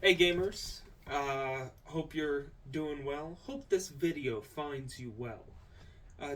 Hey gamers, hope you're doing well. Hope this video finds you well.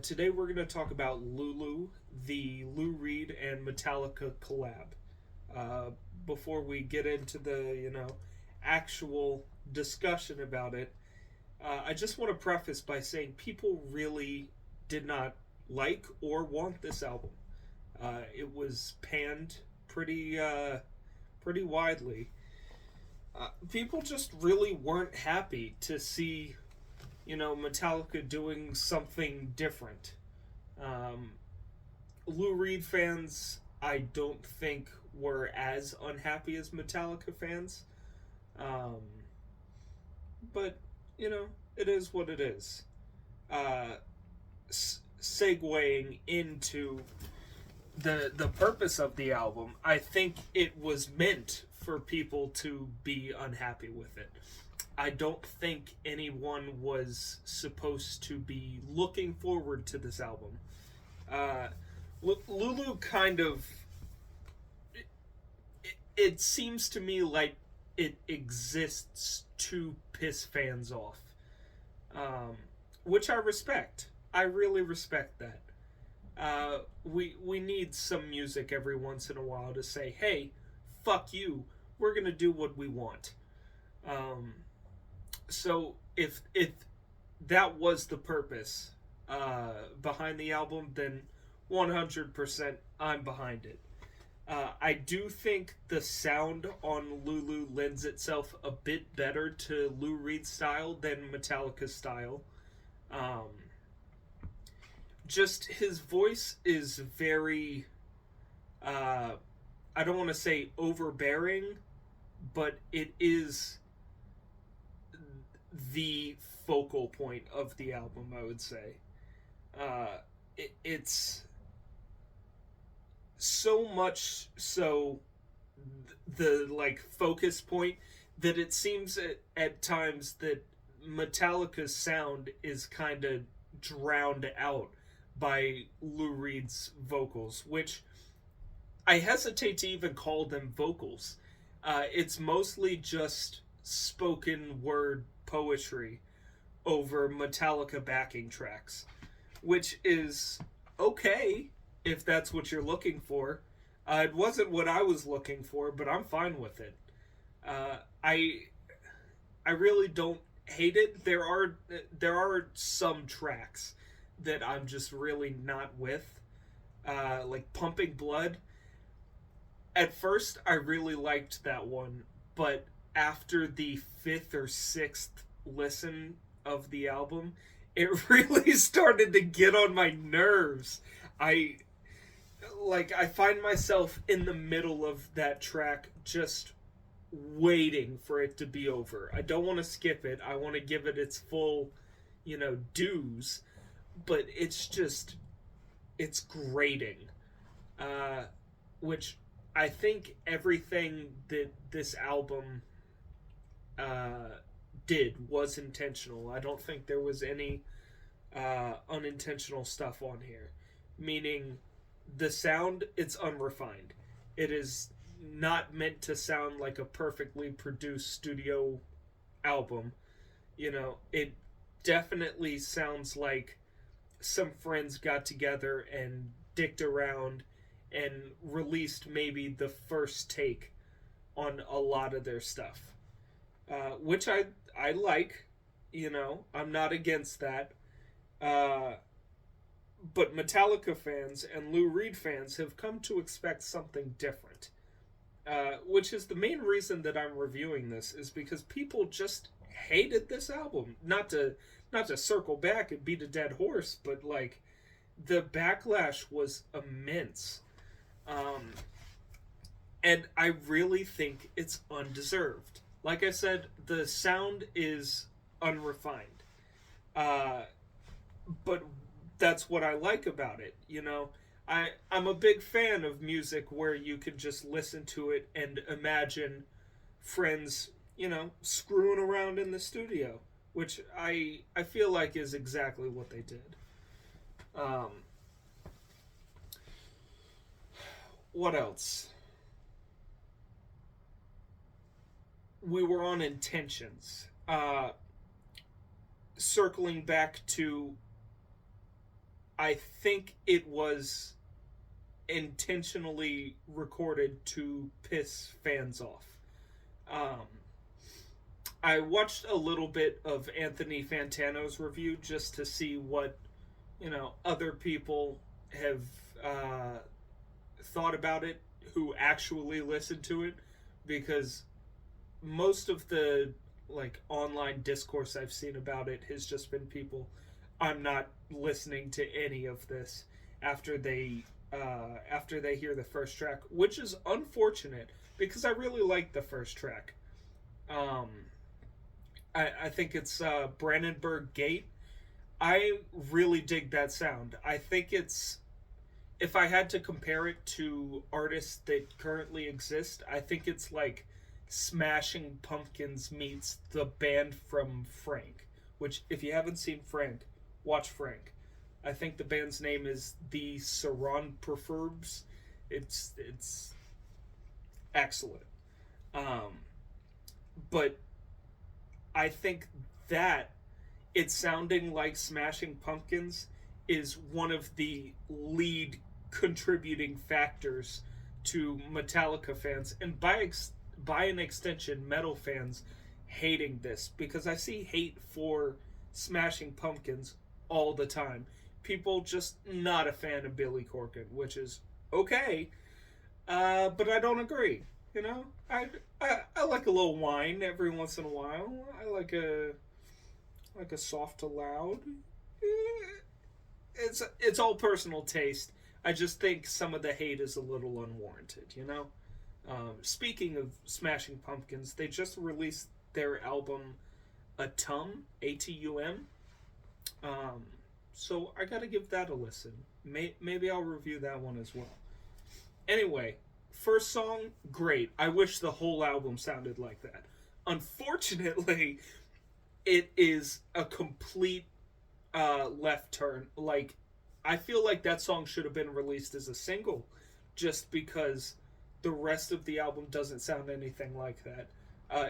Today we're going to talk about Lulu, the Lou Reed and Metallica collab. Uh, Before we get into the, actual discussion about it, I just want to preface by saying people really did not like or want this album. It was panned pretty widely. People just really weren't happy to see, Metallica doing something different. Um, Lou Reed fans, I don't think were as unhappy as Metallica fans. Um, but, it is what it is. Uh, Segueing into the purpose of the album, I think it was meant for people to be unhappy with it. I don't think anyone was supposed to be looking forward to this album. Uh, Lulu kind of. It seems to me like it exists to piss fans off, um, which I respect. I really respect that. We need some music every once in a while to say, "Hey, fuck you. We're gonna do what we want." Um, so if that was the purpose behind the album, then 100% I'm behind it. I do think the sound on Lulu lends itself a bit better to Lou Reed's style than Metallica's style. Um, just his voice is very, uh, I don't want to say overbearing, but it is the focal point of the album, I would say. It's so much so the like focus point that it seems at times that Metallica's sound is kind of drowned out by Lou Reed's vocals, which I hesitate to even call them vocals. It's mostly just spoken word poetry over Metallica backing tracks, which is okay if that's what you're looking for. It wasn't what I was looking for, but I'm fine with it. Uh, I I really don't hate it. There are some tracks that I'm just really not with, like Pumping Blood. At first, I really liked that one, but after the fifth or sixth listen of the album, it really started to get on my nerves. I I find myself in the middle of that track just waiting for it to be over. I don't want to skip it. I want to give it its full, dues, but it's grating. Uh which I think everything that this album uh did was intentional. I don't think there was any unintentional stuff on here. Meaning the sound, it's unrefined. It is not meant to sound like a perfectly produced studio album. It definitely sounds like some friends got together and dicked around and released maybe the first take on a lot of their stuff, which I like. I'm not against that. Uh, but Metallica fans and Lou Reed fans have come to expect something different, which is the main reason that I'm reviewing this. Is because people just hated this album. Not to circle back and beat a dead horse, but like the backlash was immense, um, and I really think it's undeserved. Like I said, the sound is unrefined, uh, but that's what I like about it. I'm a big fan of music where you can just listen to it and imagine friends, screwing around in the studio, which I feel like is exactly what they did. Um, what else? we were on intentions. Circling back to, I think it was intentionally recorded to piss fans off. Um, I watched a little bit of Anthony Fantano's review just to see what, other people have thought about it who actually listened to it, because most of the online discourse I've seen about it has just been people, I'm not listening to any of this after they hear the first track, which is unfortunate because I really like the first track. I think it's Brandenburg Gate. I really dig that sound. I think it's, if I had to compare it to artists that currently exist, I think it's like Smashing Pumpkins meets the band from Frank. Which, if you haven't seen Frank, watch Frank. I think the band's name is the Saron Preferbs. It's excellent. But I think that it sounding like Smashing Pumpkins is one of the lead contributing factors to Metallica fans, and by an extension, metal fans hating this, because I see hate for Smashing Pumpkins all the time. People just not a fan of Billy Corgan, which is okay, but I don't agree. I like a little whine every once in a while. I like a soft to loud. It's all personal taste. I just think some of the hate is a little unwarranted. Speaking of Smashing Pumpkins, they just released their album Atum, Atum. So I gotta give that a listen. Maybe I'll review that one as well. Anyway, first song, great. I wish the whole album sounded like that. Unfortunately, it is a complete left turn. I feel like that song should have been released as a single, just because the rest of the album doesn't sound anything like that.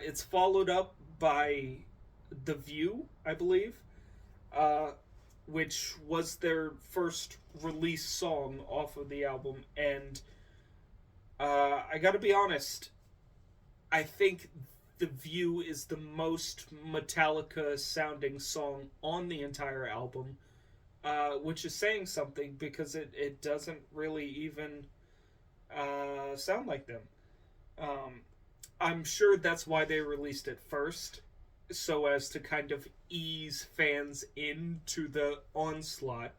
It's followed up by The View, I believe, which was their first release song off of the album, and I gotta be honest, I think The View is the most Metallica sounding song on the entire album, which is saying something, because it doesn't really even sound like them. I'm sure that's why they released it first, so as to kind of ease fans into the onslaught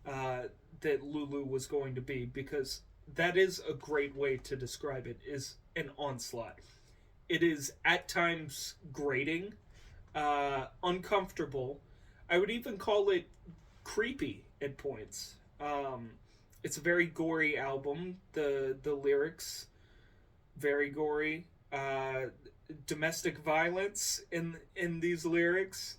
that Lulu was going to be, because that is a great way to describe it, is an onslaught. It is at times grating, uncomfortable. I would even call it creepy at points. It's a very gory album. The lyrics, very gory. Domestic violence in these lyrics.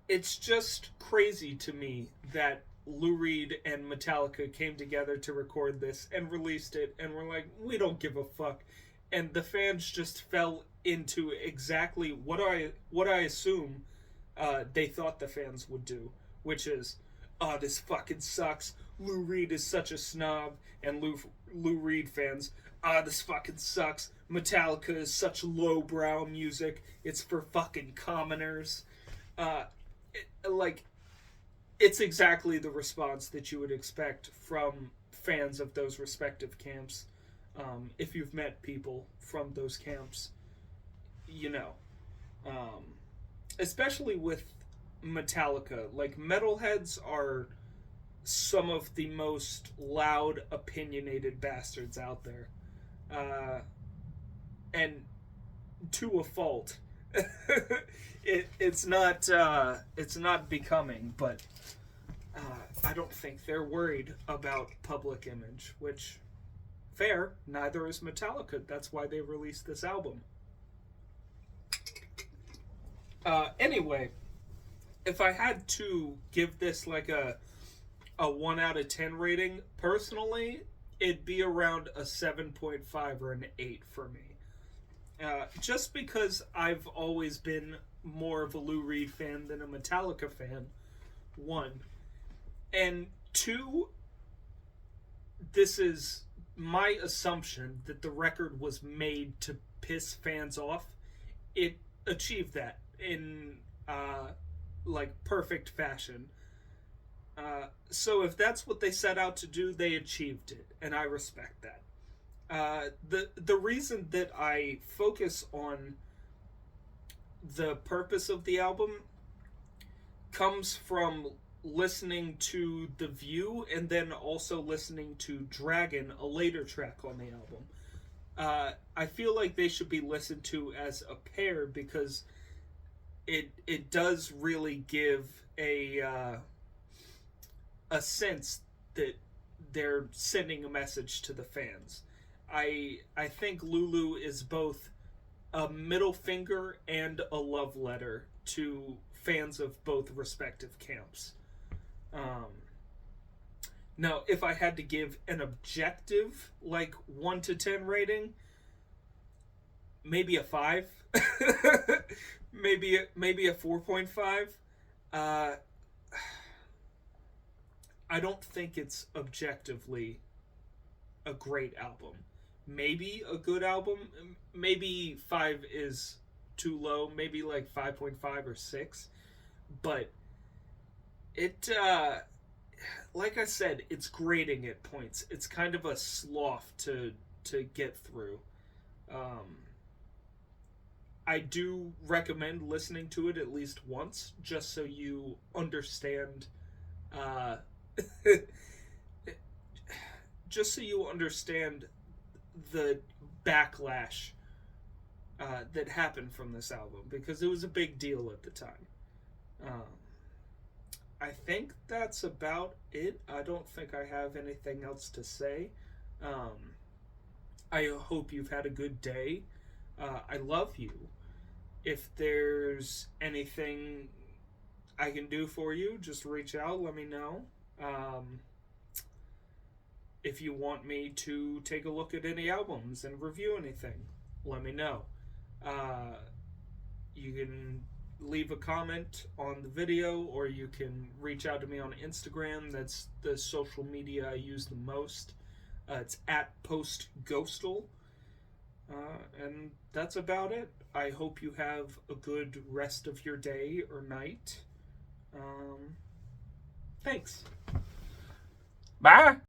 It's just crazy to me that Lou Reed and Metallica came together to record this and released it, and were like, we don't give a fuck. And the fans just fell into exactly what I assume they thought the fans would do, which is, oh, this fucking sucks. Lou Reed is such a snob. And Lou Reed fans, this fucking sucks. Metallica is such lowbrow music. It's for fucking commoners. It's exactly the response that you would expect from fans of those respective camps. If you've met people from those camps, especially with Metallica, metalheads are some of the most loud, opinionated bastards out there, and to a fault. It's not becoming, but I don't think they're worried about public image, which, fair, neither is Metallica. That's why they released this album. Anyway, if I had to give this a 1 out of 10 rating, personally, it'd be around a 7.5 or an 8 for me. Just because I've always been more of a Lou Reed fan than a Metallica fan, one. And two, this is my assumption that the record was made to piss fans off. It achieved that in like perfect fashion. So if that's what they set out to do, they achieved it, and I respect that. The reason that I focus on the purpose of the album comes from listening to The View and then also listening to Dragon, a later track on the album. I feel like they should be listened to as a pair because it does really give a sense that they're sending a message to the fans. I think Lulu is both a middle finger and a love letter to fans of both respective camps. Um, Now, if I had to give an objective, like 1 to 10 rating, maybe a 5. maybe a 4.5. Uh, I don't think it's objectively a great album. Maybe a good album. Maybe 5 is too low. Maybe like 5.5 or 6. But it, like I said, it's grating at points. It's kind of a slough to get through. Um, I do recommend listening to it at least once, just so you understand. Uh, just so you understand the backlash that happened from this album, because it was a big deal at the time. Um, I think that's about it. I don't think I have anything else to say. Um, I hope you've had a good day. I love you. If there's anything I can do for you, just reach out, let me know. Um, if you want me to take a look at any albums and review anything, let me know. Uh, you can leave a comment on the video, or you can reach out to me on Instagram. That's the social media I use the most. It's at postghostal. And that's about it. I hope you have a good rest of your day or night. Thanks. Bye.